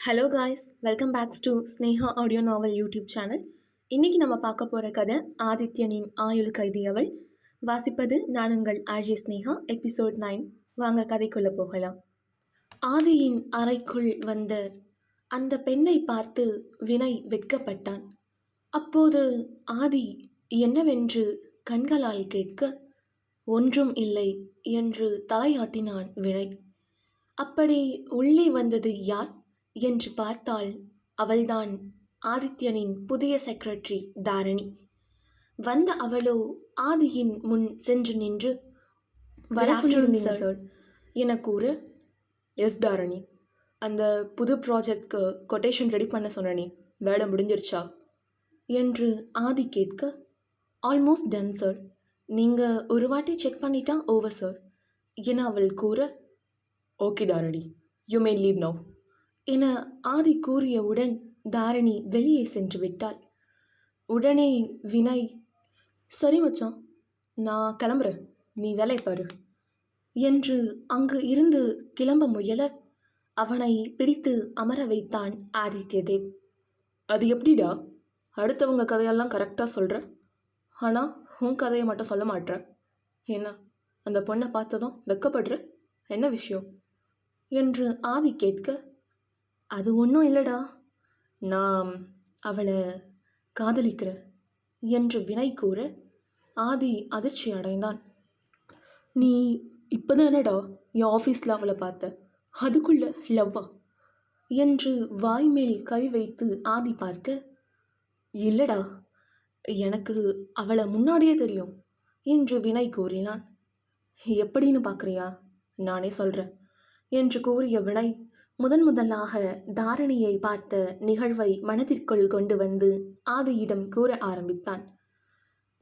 Hello guys, welcome backs to Sneha audio novel YouTube channel. இன்றைக்கி நம்ம பார்க்க போகிற கதை ஆதித்யனின் ஆயுள் கைதி அவள். வாசிப்பது நான் உங்கள் ஆர்ஜே ஸ்னேஹா. எபிசோட் 9. வாங்க கதைக்குள்ளே போகலாம். ஆதியின் அறைக்குள் வந்த அந்த பெண்ணை பார்த்து வினய் வெட்கப்பட்டான். அப்போது ஆதி என்னவென்று கண்களால் கேட்க, ஒன்றும் இல்லை என்று தலையாட்டினான் வினய். அப்படி உள்ளே வந்தது யார் என்று பார்த்தால் அவள்தான் ஆதித்யனின் புதிய செக்ரட்டரி தாரணி. வந்த அவளோ ஆதியின் முன் சென்று நின்று, வர சொல்லியிருந்தீங்க சார் என கூற, எஸ் தாரணி, அந்த புது ப்ராஜெக்ட்க்கு கொட்டேஷன் ரெடி பண்ண சொன்னனே, வேலை முடிஞ்சிருச்சா என்று ஆதி கேட்க, ஆல்மோஸ்ட் டன் சார், நீங்கள் ஒரு வாட்டி செக் பண்ணிட்டா ஓவர் சார் என அவள் கூற, okay Dharani, you may leave now என ஆதி கூறியவுடன் தாரணி வெளியே சென்று விட்டாள். உடனே வினய், சரி மச்சான், நான் கிளம்புறேன், நீ வேலை பாரு என்று அங்கு இருந்து கிளம்ப முயல அவனை பிடித்து அமர வைத்தான் ஆதித்யதேவ். அது எப்படிடா, அடுத்தவங்க கதையெல்லாம் கரெக்டாக சொல்கிற, ஆனால் உன் கதையை மட்டும் சொல்ல மாட்ற, என்ன அந்த பொண்ணை பார்த்ததும் வெக்கப்படுற, என்ன விஷயம் என்று ஆதி கேட்க, அது ஒன்றும் இல்லைடா, நான் அவளை காதலிக்கிறேன் என்று வினய் கூற ஆதி அதிர்ச்சி அடைந்தான். நீ இப்போதானடா என் ஆஃபீஸில் அவளை பார்த்த, அதுக்குள்ள லவ்வா என்று வாய்மேல் கை வைத்து ஆதி பார்க்க, இல்லைடா, எனக்கு அவளை முன்னாடியே தெரியும் என்று வினய் கூறினான். எப்படின்னு பார்க்குறியா, நானே சொல்கிறேன் என்று கூறிய வினய் முதலாக தாரணியை பார்த்த நிகழ்வை மனதிற்குள் கொண்டு வந்து ஆதியிடம் கூற ஆரம்பித்தான்.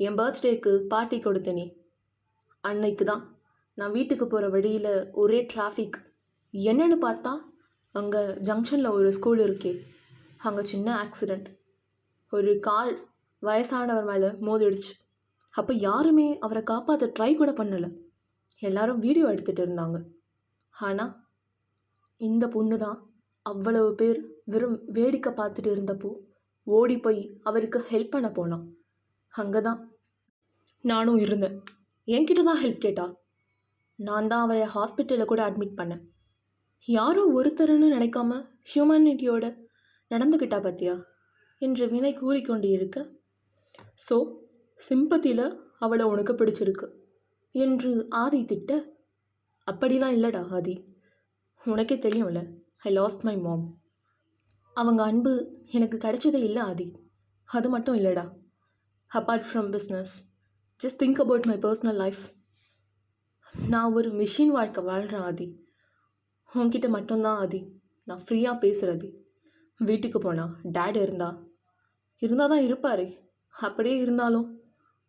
என் பர்த்டேக்கு பார்ட்டி கொடுத்தனே, அன்னைக்கு தான் நான் வீட்டுக்கு போகிற வழியில் ஒரே டிராஃபிக். என்னன்னு பார்த்தா அங்கே ஜங்ஷனில் ஒரு ஸ்கூல் இருக்கே, அங்கே சின்ன ஆக்சிடெண்ட். ஒரு கார் வயசானவர் மேலே மோதிடுச்சு. அப்போ யாருமே அவரை காப்பாற்ற ட்ரை கூட பண்ணலை, எல்லாரும் வீடியோ எடுத்துகிட்டு இருந்தாங்க. ஆனால் இந்த பொண்ணு தான் அவ்வளவு பேர் வெறும் வேடிக்கை பார்த்துட்டு இருந்தப்போ ஓடி போய் அவருக்கு ஹெல்ப் பண்ண போனான். அங்கே தான் நானும் இருந்தேன். என்கிட்ட தான் ஹெல்ப் கேட்டா. நான் தான் அவரை ஹாஸ்பிட்டலில் கூட அட்மிட் பண்ணேன். யாரோ ஒருத்தருன்னு நினைக்காம ஹியூமனிட்டியோட நடந்துக்கிட்டா பார்த்தியா என்று வினய் கூறிக்கொண்டு இருக்க, ஸோ சிம்பத்தியில் அவளை உனக்கு பிடிச்சிருக்கு என்று ஆதி திட்ட, அப்படிலாம் இல்லைடா ஆதி, உனக்கே தெரியும்ல, ஐ லாஸ்ட் மை மாம். அவங்க அன்பு எனக்கு கிடைச்சதே இல்லை ஆதி. அது மட்டும் இல்லைடா, apart from business, just think about my personal life. நான் ஒரு மிஷின் வாழ்க்கை வாழ்கிறேன் ஆதி. உன்கிட்ட மட்டும்தான் ஆதி நான் ஃப்ரீயாக பேசுகிறது. வீட்டுக்கு போனால் டேட் இருந்தால் தான் இருப்பார். அப்படியே இருந்தாலும்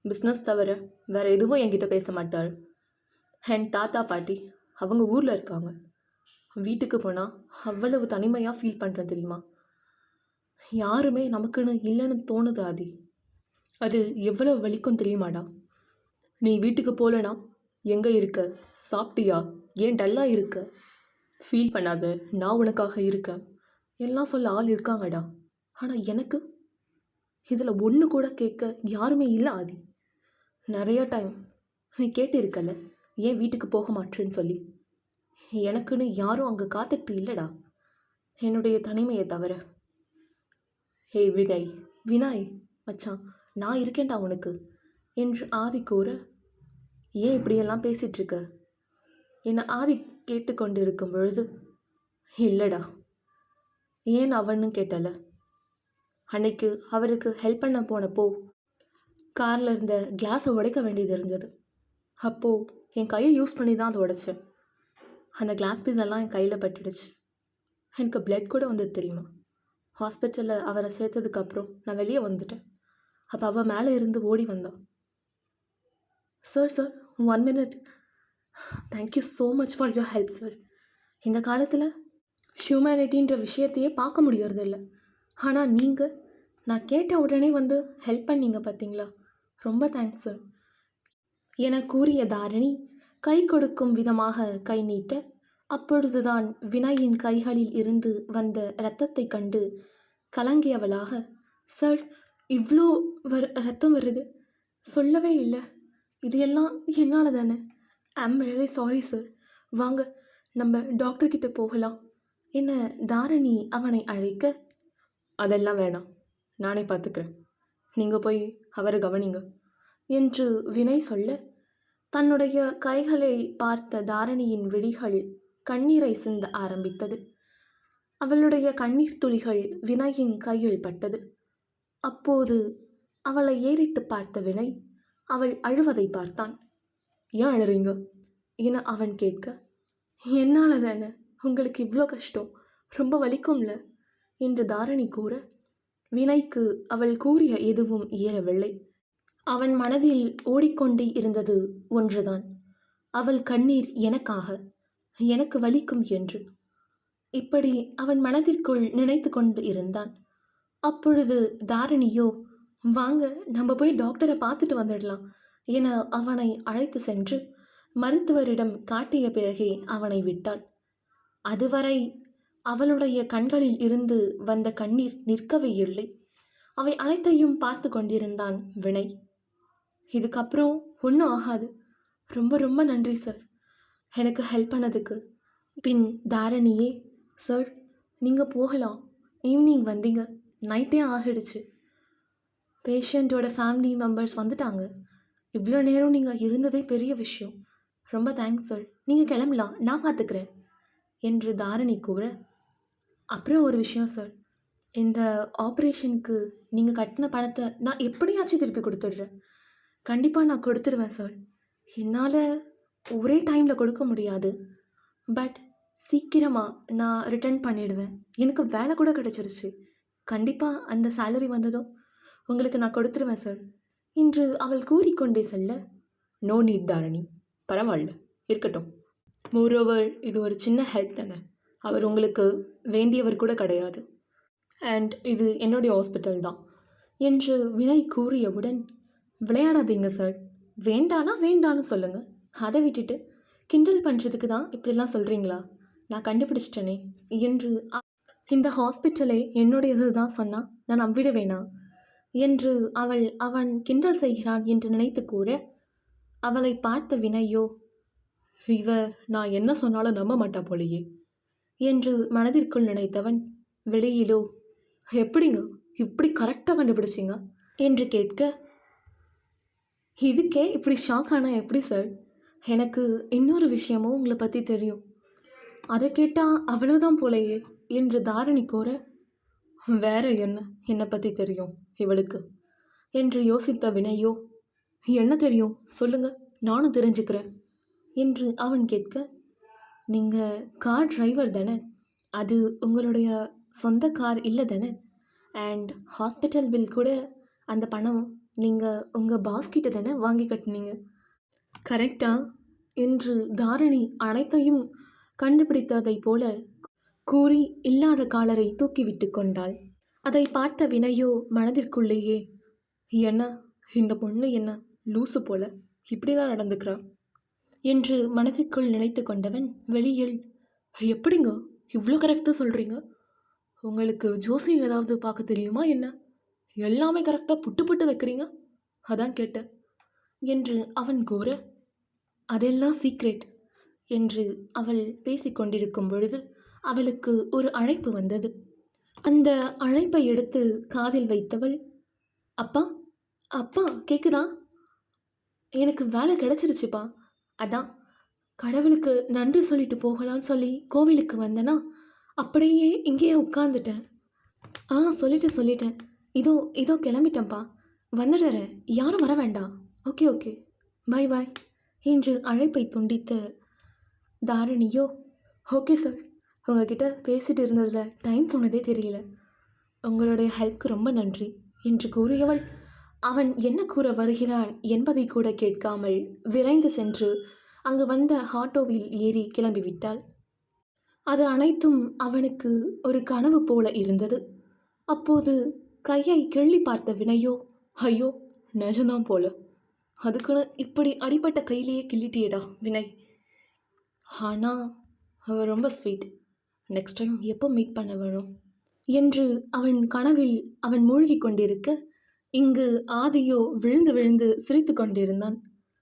பிஸ்னஸ் தவிர வேறு எதுவும் என்கிட்ட பேச மாட்டார். என் தாத்தா பாட்டி அவங்க ஊரில் இருக்காங்க. வீட்டுக்கு போனால் அவ்வளவு தனிமையாக ஃபீல் பண்ணுறேன் தெரியுமா. யாருமே நமக்குன்னு இல்லைன்னு தோணுது ஆதி. அது எவ்வளோ வலிக்கும் தெரியுமாடா. நீ வீட்டுக்கு போகலனா எங்கே இருக்க, சாப்பிட்டியா, ஏன் டல்லாக இருக்க, ஃபீல் பண்ணாத, நான் உனக்காக இருக்கேன் எல்லாம் சொல்ல ஆள் இருக்காங்கடா. ஆனால் எனக்கு இதில் ஒன்று கூட கேட்க யாருமே இல்லை ஆதி. நிறைய டைம் நீ கேட்டிருக்கல, ஏன் வீட்டுக்கு போக மாட்டேன்னு சொல்லி. எனக்குன்னு யாரும் அங்கே காத்துக்கிட்டு இல்லைடா, என்னுடைய தனிமையை தவிர. ஹே வினய் மச்சான், நான் இருக்கேன்டா உனக்கு என்று ஆதி கூற, ஏன் இப்படியெல்லாம் பேசிகிட்ருக்க என்னை ஆதி கேட்டுக்கொண்டு இருக்கும் பொழுது, இல்லைடா, ஏன் அவன்னு கேட்டல. அன்னைக்கு அவருக்கு ஹெல்ப் பண்ண போனப்போ காரில் இருந்த கிளாஸை உடைக்க வேண்டியது இருந்தது. அப்போது என் கையை யூஸ் பண்ணி தான் அதை உடைச்சேன். அந்த கிளாஸ் பீஸ் எல்லாம் என் கையில் பட்டுடுச்சு. எனக்கு பிளட் கூட வந்தது தெரியுமா. ஹாஸ்பிட்டலில் அவரை சேர்த்ததுக்கப்புறம் நான் வெளியே வந்துட்டேன். அப்போ அவள் மேலே இருந்து ஓடி வந்தான். Sir 1 minute, thank you so much for your help sir. இந்த காலத்தில் ஹியூமனிட்டின்ற விஷயத்தையே பார்க்க முடியறதில்ல. ஆனால் நீங்கள் நான் கேட்ட உடனே வந்து ஹெல்ப் பண்ணீங்க பார்த்தீங்களா, ரொம்ப தேங்க்ஸ் சார் என கூறிய தாரணி கை கொடுக்கும் விதமாக கை நீட்ட அப்பொழுதுதான் வினயின் கைகளில் இருந்து வந்த இரத்தத்தை கண்டு கலங்கியவளாக, சார், இவ்வளோ ரத்தம் வருது, சொல்லவே இல்லை. இது எல்லாம் என்னால் தானே. I'm really sorry sir. வாங்க, நம்ம டாக்டர்கிட்ட போகலாம் என தாரணி அவனை அழைக்க, அதெல்லாம் வேணாம், நானே பார்த்துக்கிறேன், நீங்கள் போய் அவரை கவனிங்க என்று வினய் சொல்ல, தன்னுடைய கைகளை பார்த்த தாரணியின் விழிகள் கண்ணீரை சிந்த ஆரம்பித்தது. அவளுடைய கண்ணீர் துளிகள் வினயின் கையில் பட்டது. அப்போது அவளை ஏறிட்டு பார்த்த வினய் அவள் அழுவதை பார்த்தான். ஏன் அழுறீங்க என அவன் கேட்க, என்னால் தானே உங்களுக்கு இவ்வளோ கஷ்டம், ரொம்ப வலிக்கும்ல என்று தாரணி கூற, வினய்க்கு அவள் கூறிய எதுவும் ஏறவில்லை. அவன் மனதில் ஓடிக்கொண்டே இருந்தது ஒன்றுதான், அவள் கண்ணீர் எனக்காக, எனக்கு வலிக்கும் என்று. இப்படி அவன் மனதிற்குள் நினைத்து கொண்டு இருந்தான். அப்பொழுது தாரணியோ, வாங்க நம்ம போய் டாக்டரை பார்த்துட்டு வந்துடலாம் என அவனை அழைத்து சென்று மருத்துவரிடம் காட்டிய பிறகே அவனை விட்டாள். அதுவரை அவளுடைய கண்களில் இருந்து வந்த கண்ணீர் நிற்கவே இல்லை. அவை அனைத்தையும் பார்த்து கொண்டிருந்தான் வினய். இதுக்கப்புறம் ஒன்றும் ஆகாது, ரொம்ப ரொம்ப நன்றி சார், எனக்கு ஹெல்ப் பண்ணதுக்கு. பின் தாரணியே, சார், நீங்கள் போகலாம், ஈவினிங் வந்தீங்க, நைட்டே ஆகிடுச்சு, பேஷண்ட்டோட ஃபேமிலி மெம்பர்ஸ் வந்துட்டாங்க, இவ்வளோ நேரம் நீங்கள் இருந்ததே பெரிய விஷயம், ரொம்ப தேங்க்ஸ் சார், நீங்கள் கிளம்பலாம், நான் பார்த்துக்கிறேன் என்று தாரணி கூற, அப்புறம் ஒரு விஷயம் சார், இந்த ஆப்ரேஷனுக்கு நீங்கள் கட்டின பணத்தை நான் எப்படியாச்சும் திருப்பி கொடுத்துட்றேன், கண்டிப்பாக நான் கொடுத்துடுவேன் சார். என்னால் ஒரே டைமில் கொடுக்க முடியாது, பட் சீக்கிரமாக நான் ரிட்டர்ன் பண்ணிவிடுவேன், எனக்கு வேலை கூட கிடச்சிருச்சு, கண்டிப்பாக அந்த சேலரி வந்ததும் உங்களுக்கு நான் கொடுத்துருவேன் சார் என்று அவள் கூறிக்கொண்டே செல்ல, நோ நீட் தாரணி, பரவாயில்ல, இருக்கட்டும், மோரோவர் இது ஒரு சின்ன ஹெல்ப் தானே, அவர் உங்களுக்கு வேண்டியவர் கூட கிடையாது, அண்ட் இது என்னுடைய ஹாஸ்பிட்டல் தான் என்று வினய் கூறியவுடன், விளையாடாதீங்க சார், வேண்டானா வேண்டான்னு சொல்லுங்கள், அதை விட்டுட்டு கிண்டல் பண்ணுறதுக்கு தான் இப்படிலாம் சொல்கிறீங்களா, நான் கண்டுபிடிச்சிட்டேனே என்று, இந்த ஹாஸ்பிட்டலே என்னுடையது தான் சொன்னால் நான் நம்பிட வேணாம் என்று அவன் கிண்டல் செய்கிறான் என்று நினைத்து கூற, அவளை பார்த்த வினயோ, இவ நான் என்ன சொன்னாலும் நம்ப மாட்டா போலையே என்று மனதிற்குள் நினைத்தவன், வெளியிலோ, எப்படிங்க இப்படி கரெக்டாக கண்டுபிடிச்சிங்க என்று கேட்க, இதுக்கே இப்படி ஷாக் ஆனால் எப்படி சார், எனக்கு இன்னொரு விஷயமும் உங்களை பற்றி தெரியும், அதை கேட்டால் அவ்வளோதான் போலையே என்று தாரணி கூற, வேற என்ன என்னை பற்றி தெரியும் இவளுக்கு என்று யோசித்த வினயோ, என்ன தெரியும் சொல்லுங்க, நானும் தெரிஞ்சுக்கிறேன் என்று அவன் கேட்க, நீங்கள் கார் டிரைவர் தானே, அது உங்களுடைய சொந்த கார் இல்லை தானே, அண்ட் ஹாஸ்பிட்டல் பில் கூட அந்த பணம் நீங்கள் உங்கள் பாஸ்கிட்ட தானே வாங்கி கட்டினீங்க, கரெக்டா என்று தாரணி அனைத்தையும் கண்டுபிடித்ததை போல கூறி இல்லாத காலரை தூக்கிவிட்டு கொண்டாள். அதை பார்த்த வினயோ மனதிற்குள்ளேயே, என்ன இந்த பொண்ணு என்ன லூசு போல இப்படி தான் நடந்துக்கிறா என்று மனதிற்குள் நினைத்து கொண்டவன் வெளியில், எப்படிங்க இவ்வளோ கரெக்டாக சொல்கிறீங்க, உங்களுக்கு ஜோசியம் ஏதாவது பார்க்க தெரியுமா என்ன, எல்லாமே கரெக்டாக புட்டு புட்டு வைக்கிறீங்க, அதான் கேட்டேன் என்று அவன் கூற, அதெல்லாம் சீக்ரெட் என்று அவள் பேசிக்கொண்டிருக்கும் பொழுது அவளுக்கு ஒரு அழைப்பு வந்தது. அந்த அழைப்பை எடுத்து காதில் வைத்தவள், அப்பா அப்பா கேட்குதா, எனக்கு வேலை கிடச்சிருச்சுப்பா, அதான் கடவுளுக்கு நன்றி சொல்லிட்டு போகலான்னு சொல்லி கோவிலுக்கு வந்தேன்னா அப்படியே இங்கேயே உட்காந்துட்டேன். சொல்லிட்டேன், இதோ இதோ கிளம்பிட்டேன்ப்பா, வந்துடுறேன், யாரும் வர வேண்டாம், ஓகே ஓகே, பாய் பாய் என்று அழைப்பை துண்டித்த தாரணியோ, ஓகே சார், உங்ககிட்ட பேசிட்டு இருந்ததில் டைம் போனதே தெரியல, உங்களுடைய ஹெல்ப்க்கு ரொம்ப நன்றி என்று கூறியவள் அவன் என்ன கூற வருகிறான் என்பதை கூட கேட்காமல் விரைந்து சென்று அங்கு வந்த ஆட்டோவில் ஏறி கிளம்பிவிட்டாள். அது அனைத்தும் அவனுக்கு ஒரு கனவு போல இருந்தது. அப்போது கையை கிள்ளி பார்த்த வினயோ, ஐயோ நிஜம்தான் போல, அதுக்குன்னு இப்படி அடிப்பட்ட கையிலேயே கிள்ளிட்டியடா வினய், ஆனால் அவ ரொம்ப ஸ்வீட். நெக்ஸ்ட் டைம் எப்போ மீட் பண்ண வேணும் என்று அவன் கனவில் அவன் மூழ்கிக் கொண்டிருக்க, இங்கு ஆதியோ விழுந்து விழுந்து சிரித்து கொண்டிருந்தான்.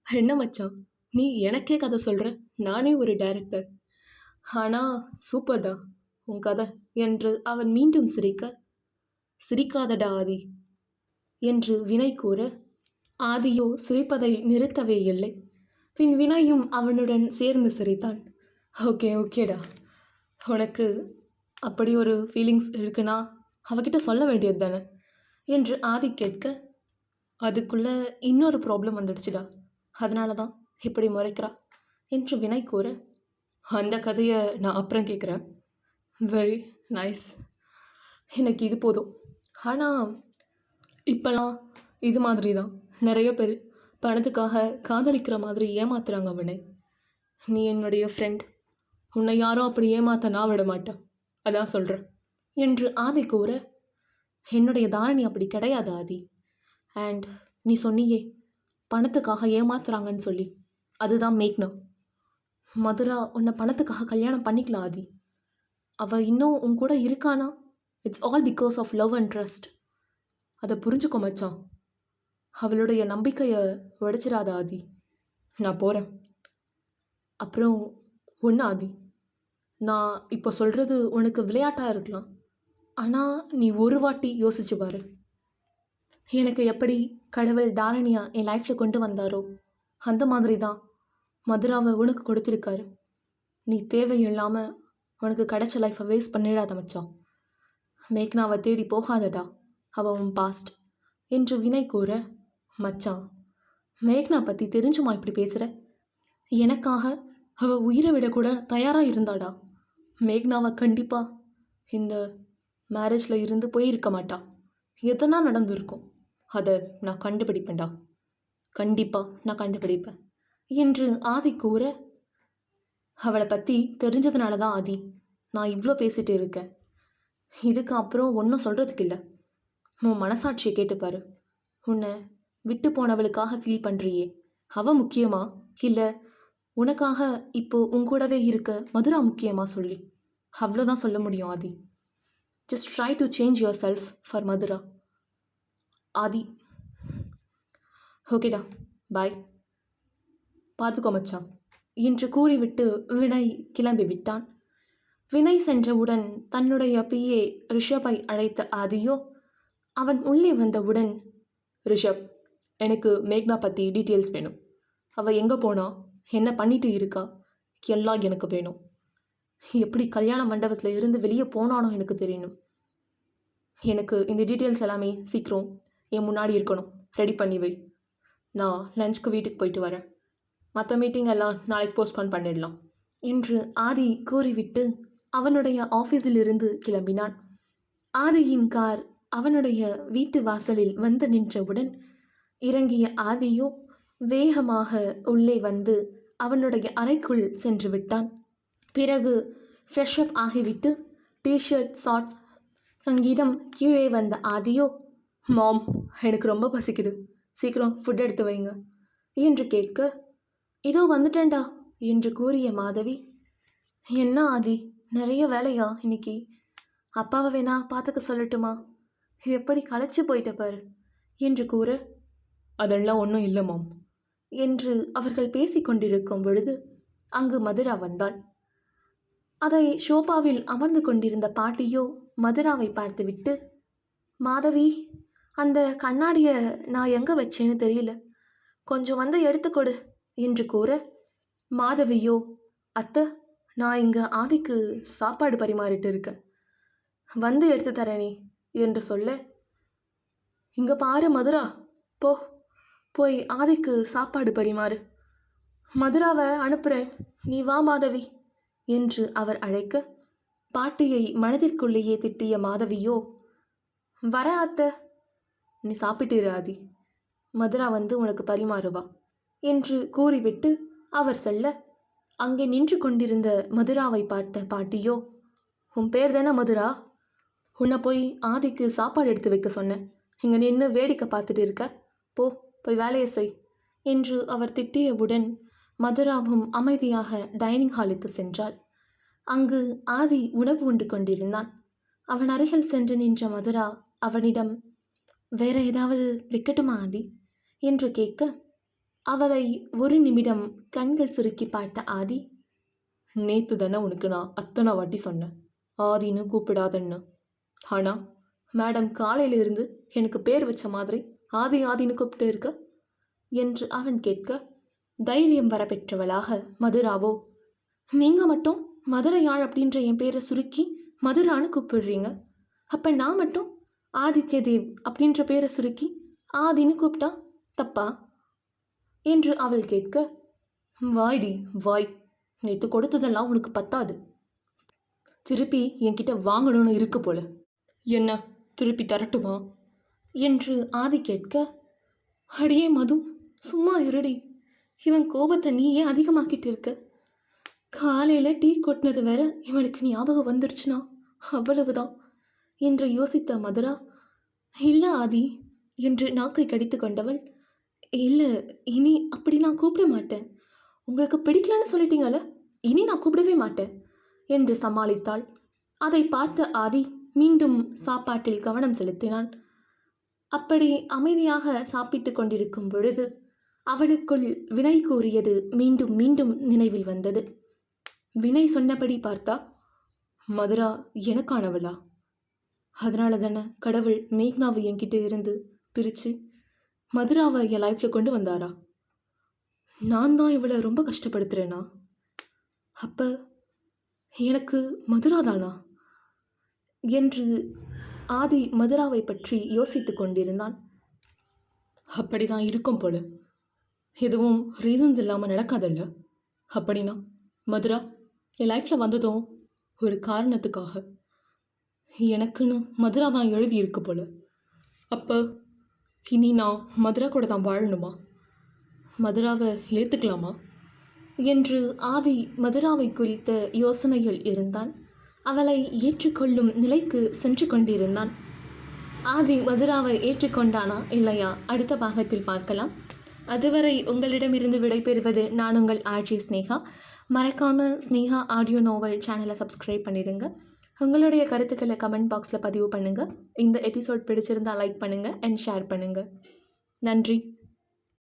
என்ன மச்சான், நீ எனக்கே கதை சொல்கிற, நானே ஒரு டைரக்டர். ஆனால் சூப்பர்டா உன் கதை என்று அவன் மீண்டும் சிரிக்க, சிரிக்காதடா ஆதி என்று வினய் கூற, ஆதியோ சிரிப்பதை நிறுத்தவே இல்லை. பின் வினயும் அவனுடன் சேர்ந்து சிரித்தான். ஓகே ஓகேடா, உனக்கு அப்படி ஒரு ஃபீலிங்ஸ் இருக்குன்னா அவகிட்ட சொல்ல வேண்டியது தானே என்று ஆதி கேட்க, அதுக்குள்ளே இன்னொரு ப்ராப்ளம் வந்துடுச்சுடா, அதனால தான் இப்படி முறைக்கிறா என்று வினய் கூற, அந்த கதையை நான் அப்புறம் கேட்குறேன். வெரி நைஸ், எனக்கு இது போதும். ஆனால் இப்போலாம் இது மாதிரி தான் நிறைய பேர் பணத்துக்காக காதலிக்கிற மாதிரி ஏமாத்துறாங்க வினய். நீ என்னுடைய ஃப்ரெண்ட், உன்னை யாரும் அப்படி ஏமாத்த நான் விட மாட்டேன், அதான் சொல்கிறேன் என்று ஆதி கூற, என்னுடைய தாரணி அப்படி கிடையாது ஆதி. அண்ட் நீ சொன்னியே பணத்துக்காக ஏமாத்துறாங்கன்னு சொல்லி, அதுதான் மேக்னா. மதுரா உன்னை பணத்துக்காக கல்யாணம் பண்ணிக்கலாம் ஆதி. அவள் இன்னும் உன் கூட இருக்கானா, it's all because of love and trust. அதை புரிஞ்சுக்கோ மச்சான். அவளுடைய நம்பிக்கையை உடைச்சிடாத ஆதி. நான் போகிறேன். அப்புறம் ஒன்று ஆதி, நான் இப்போ சொல்கிறது உனக்கு விளையாட்டாக இருக்கலாம், ஆனால் நீ ஒரு வாட்டி யோசிச்சு பாரு. எனக்கு எப்படி கடவுள் தாரணியா என் லைஃப்பில் கொண்டு வந்தாரோ அந்த மாதிரி தான் மதுராவை உனக்கு கொடுத்துருக்காரு. நீ தேவையில்லாமல் உனக்கு கிடைச்ச லைஃப்பை வேஸ்ட் பண்ணிடாத மச்சான். மேக்னாவை தேடி போகாதடா, அவள் உன் பாஸ்ட் என்று வினய் கூற, மச்சான் மேக்னா பற்றி தெரிஞ்சுமா இப்படி பேசுகிற? எனக்காக அவள் உயிரை விட கூட தயாராக இருந்தாடா. மேக்னாவை கண்டிப்பாக இந்த மேரேஜில் இருந்து போயிருக்க மாட்டா. எதனா நடந்திருக்கும், அதை நான் கண்டுபிடிப்பேன்டா, கண்டிப்பாக நான் கண்டுபிடிப்பேன் என்று ஆதி கூற, அவளை பற்றி தெரிஞ்சதுனால தான் ஆதி நான் இவ்வளோ பேசிகிட்டு இருக்கேன். இதுக்கு அப்புறம் ஒன்றும் சொல்கிறதுக்கு இல்லை. உன் மனசாட்சியை கேட்டுப்பாரு. உன்னை விட்டு போனவளுக்காக ஃபீல் பண்ணுறியே, அவள் முக்கியமா இல்லை உனக்காக இப்போது உன் கூடவே இருக்க மதுரா முக்கியமா சொல்லி? அவ்வளோதான் சொல்ல முடியும் Aadhi. Just try to change yourself for Madhura Aadhi. ஓகேடா, பாய், பார்த்துக்கோ மச்சான் என்று கூறிவிட்டு வினய் கிளம்பி விட்டான். வினய் சென்றவுடன் தன்னுடைய பிஏ ரிஷபை அழைத்த ஆதியோ அவன் உள்ளே வந்தவுடன், ரிஷப், எனக்கு மேக்னா பற்றி டீட்டெயில்ஸ் வேணும். அவள் எங்கே போனா, என்ன பண்ணிட்டு இருக்கா, எல்லாம் எனக்கு வேணும். எப்படி கல்யாண மண்டபத்தில் இருந்து வெளியே போனானோ எனக்கு தெரியணும். எனக்கு இந்த டீட்டெயில்ஸ் எல்லாமே சீக்கிரம் என் முன்னாடி இருக்கணும். ரெடி பண்ணி வை. நான் லஞ்சுக்கு வீட்டுக்கு போயிட்டு வரேன். மற்ற மீட்டிங் எல்லாம் நாளைக்கு போஸ்ட்போன் பண்ணிடலாம் என்று ஆதி கூறிவிட்டு அவனுடைய ஆஃபீஸிலிருந்து கிளம்பினான். ஆதியின் கார் அவனுடைய வீட்டு வாசலில் வந்து நின்றவுடன் இறங்கிய ஆதியோ வேகமாக உள்ளே வந்து அவனுடைய அறைக்குள் சென்று விட்டான். பிறகு ஃப்ரெஷ்அப் ஆகிவிட்டு டிஷர்ட் ஷார்ட்ஸ் சங்கீதம் கீழே வந்த ஆதியோ, மாம், எனக்கு ரொம்ப பசிக்குது, சீக்கிரம் ஃபுட் எடுத்து வைங்க என்று கேட்க, இதோ வந்துட்டேன்டா என்று கூறிய மாதவி, என்ன ஆதி, நிறைய வேலையா இன்னைக்கு? அப்பாவை வேணா பார்த்துக்க சொல்லட்டுமா? எப்படி களைச்சி போயிட்ட பாரு என்று கூற, அதெல்லாம் ஒன்றும் இல்லை மாம் என்று அவர்கள் பேசிக்கொண்டிருக்கும் பொழுது அங்கு மதுரா வந்தாள். அதை ஷோபாவில் அமர்ந்து கொண்டிருந்த பாட்டியோ மதுராவை பார்த்துவிட்டு, மாதவி, அந்த கண்ணாடியை நான் எங்கே வச்சேன்னு தெரியல, கொஞ்சம் வந்து எடுத்துக்கொடு என்று கூற, மாதவியோ, அத்தை, நான் இங்கே ஆதிக்கு சாப்பாடு பரிமாறிட்டு இருக்கேன், வந்து எடுத்து தரேனே என்று சொல்ல, இங்கே பாரு மதுரா, போ, போய் ஆதிக்கு சாப்பாடு பரிமாறு, மதுராவை அனுப்புகிறேன், நீ வா மாதவி என்று அவர் அழைக்க, பாட்டியை மனதிற்குள்ளேயே திட்டிய மாதவியோ, வர அத்தை, நீ சாப்பிட்டு ஆதி, மதுரா வந்து உனக்கு பரிமாறுவா என்று கூறிவிட்டு அவர் செல்ல, அங்கே நின்று கொண்டிருந்த மதுராவை பார்த்த பாட்டியோ, உன் பேர் தானே மதுரா, உன்னை போய் ஆதிக்கு சாப்பாடு எடுத்து வைக்க சொன்னேன், இங்கே நின்று வேடிக்கை பார்த்துட்டு இருக்க, போ, போய் வேலையை செய் என்று அவர் திட்டியவுடன் மதுராவும் அமைதியாக டைனிங் ஹாலுக்கு சென்றாள். அங்கு ஆதி உணவு உண்டு கொண்டிருந்தான். அவன் அருகில் சென்று நின்ற மதுரா அவனிடம், வேற ஏதாவது வைக்கட்டுமா ஆதி என்று கேட்க, அவளை ஒரு நிமிடம் கண்கள் சுருக்கி பார்த்த ஆதி, நேத்து தானே உனக்கு நான் அத்தனை வாட்டி சொன்னேன் ஆதின்னு கூப்பிடாதன்னு. ஆனால் மேடம் காலையிலிருந்து எனக்கு பேர் வச்ச மாதிரி ஆதி ஆதின்னு கூப்பிட்டு இருக்க என்று அவன் கேட்க, தைரியம் வரப்பெற்றவளாக மதுராவோ, நீங்கள் மட்டும் மதுரையாள் அப்படின்ற என் பேரை சுருக்கி மதுரான்னு கூப்பிடுறீங்க, அப்போ நான் மட்டும் ஆதித்ய தேவ் அப்படின்ற பேரை சுருக்கி ஆதின்னு கூப்பிட்டா தப்பா என்று அவள் கேட்க, வாய்டி வாய், நேற்று கொடுத்ததெல்லாம் உனக்கு பத்தாது, திருப்பி என்கிட்ட வாங்கணும்னு இருக்கு போல, என்ன திருப்பி தரட்டுமா என்று ஆதி கேட்க, அடியே மது சும்மா இருடி, இவன் கோபத்தை நீயே அதிகமாக்கிட்டு இருக்க, காலையில் டீ கொட்டினது வேற இவனுக்கு ஞாபகம் வந்துருச்சுனா அவ்வளவுதான் என்று யோசித்த மதுரா, இல்லை ஆதி என்று நாக்கை கடித்து கொண்டவள், இல்லை இனி அப்படி நான் கூப்பிட மாட்டேன், உங்களுக்கு பிடிக்கலன்னு சொல்லிட்டீங்கல்ல, இனி நான் கூப்பிடவே மாட்டேன் என்று சமாளித்தாள். அதை பார்த்த ஆதி மீண்டும் சாப்பாட்டில் கவனம் செலுத்தினான். அப்படி அமைதியாக சாப்பிட்டு கொண்டிருக்கும் பொழுது அவனுக்குள் வினை கூறியது மீண்டும் மீண்டும் நினைவில் வந்தது. வினை சொன்னபடி பார்த்தா மதுரா எனக்கானவளா? அதனால தானே கடவுள் மேக்னாவை என்கிட்ட இருந்து பிரித்து மதுராவை என் லைஃப்பில் கொண்டு வந்தாரா? நான் தான் இவளை ரொம்ப கஷ்டப்படுத்துகிறேனா? அப்போ எனக்கு மதுரா தானா என்று ஆதி மதுராவை பற்றி யோசித்து கொண்டிருந்தான். அப்படி தான் இருக்கும் போல, எதுவும் ரீசன்ஸ் இல்லாமல் நடக்காதல்ல. அப்படின்னா மதுரா என் லைஃப்பில் வந்ததும் ஒரு காரணத்துக்காக, எனக்குன்னு மதுரா தான் எழுதியிருக்கு போல. அப்போ இனி நான் மதுரா கூட தான் வாழணுமா? மதுராவை ஏற்றுக்கலாமா என்று ஆதி மதுராவை குறித்த யோசனையில் இருந்தான். அவளை ஏற்றுக்கொள்ளும் நிலைக்கு சென்று கொண்டிருந்தான். ஆதி மதுராவை ஏற்றுக்கொண்டானா இல்லையா அடுத்த பாகத்தில் பார்க்கலாம். அதுவரை உங்களிடமிருந்து விடைபெறுவது நான் உங்கள் ஆர்ஜே ஸ்னேகா. மறக்காமல் ஸ்னேகா ஆடியோ நாவல் சேனலை சப்ஸ்கிரைப் பண்ணிடுங்க. உங்களுடைய கருத்துக்களை கமெண்ட் பாக்ஸில் பதிவு பண்ணுங்கள். இந்த எபிசோட் பிடிச்சிருந்தால் லைக் பண்ணுங்கள் அண்ட் ஷேர் பண்ணுங்கள். நன்றி.